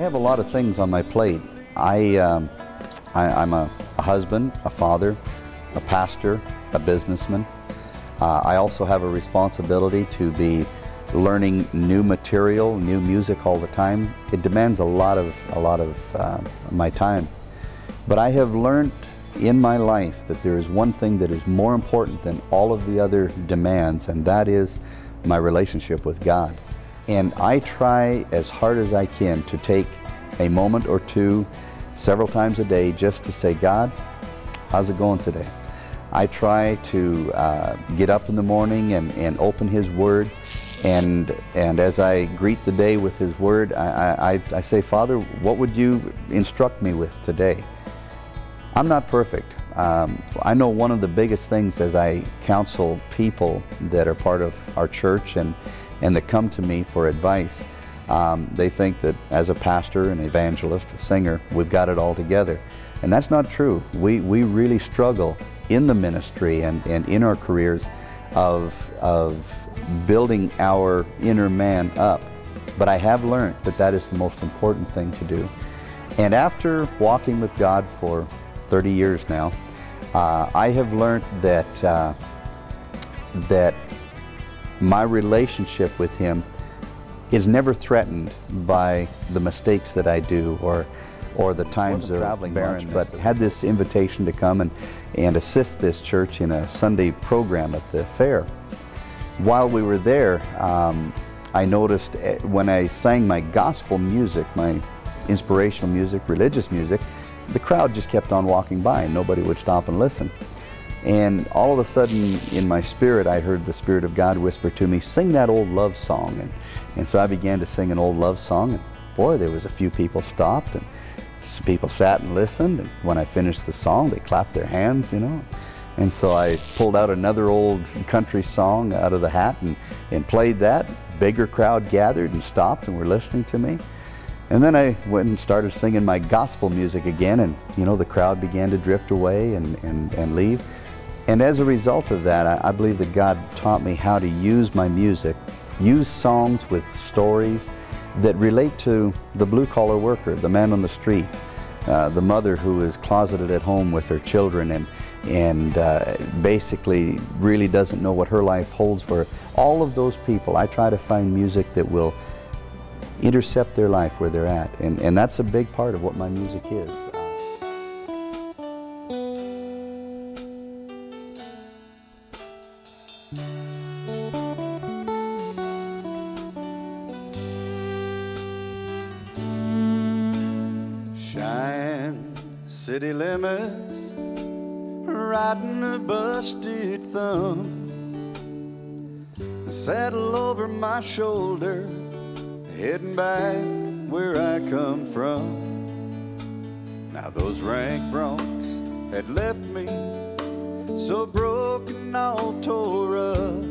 have a lot of things on my plate. I'm a husband, a father, a pastor, a businessman. I also have a responsibility to be learning new material, new music all the time. It demands a lot of my time. But I have learned in my life that there is one thing that is more important than all of the other demands, and that is my relationship with God. And I try as hard as I can to take a moment or two, several times a day, just to say, God, how's it going today? I try to get up in the morning and open His Word, and as I greet the day with His Word, I say, Father, what would you instruct me with today? I'm not perfect. I know one of the biggest things as I counsel people that are part of our church and that come to me for advice, they think that as a pastor, an evangelist, a singer, we've got it all together. And that's not true. We really struggle in the ministry and in our careers of building our inner man up. But I have learned that that is the most important thing to do. And after walking with God for 30 years now, I have learned that my relationship with Him is never threatened by the mistakes that I do or the times of traveling barrenness, but had this invitation to come and assist this church in a Sunday program at the fair. While we were there, I noticed when I sang my gospel music, my inspirational music, religious music, the crowd just kept on walking by and nobody would stop and listen. And all of a sudden in my spirit I heard the Spirit of God whisper to me, sing that old love song. And so I began to sing an old love song, and boy, there was a few people stopped and people sat and listened, and when I finished the song they clapped their hands, you know. And so I pulled out another old country song out of the hat and played that. Bigger crowd gathered and stopped and were listening to me. And then I went and started singing my gospel music again, and you know, the crowd began to drift away and leave. And as a result of that, I believe that God taught me how to use my music, use songs with stories that relate to the blue-collar worker, the man on the street, the mother who is closeted at home with her children and basically really doesn't know what her life holds for her. All of those people, I try to find music that will intercept their life where they're at, and that's a big part of what my music is. Shine city limits, riding a busted thumb, saddle over my shoulder, heading back where I come from. Now those rank broncs had left me so broken, all tore up,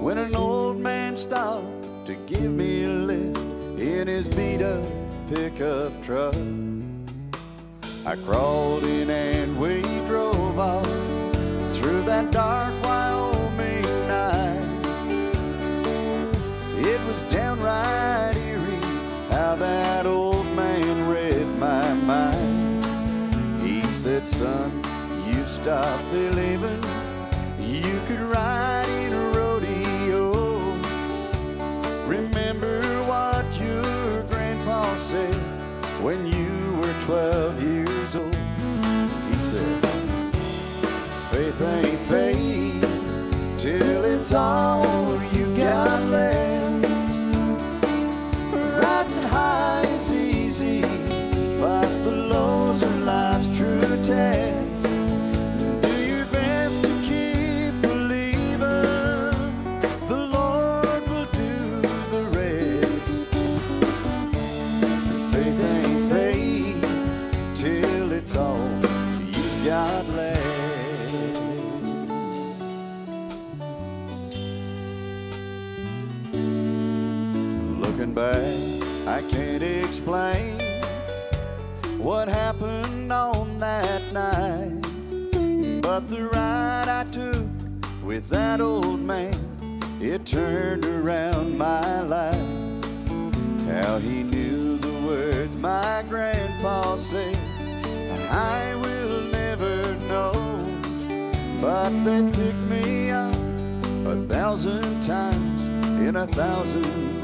when an old man stopped to give me a lift in his beat-up pickup truck. I crawled in and we drove off through that dark Wyoming night. It was downright eerie how that old man read my mind. He said, son, you've stopped believing you could ride in a rodeo. Remember what your grandpa said when you were 12 years old. He said, faith ain't faith till it's all you got left. Riding high is easy, but the lows are life's true test. Do your best to keep believing, the Lord will do the rest. Faith ain't faith till it's all you got left. Looking back, I can't explain what happened on that night, but the ride I took with that old man, it turned around my life. How he knew the they've picked me up 1,000 times in 1,000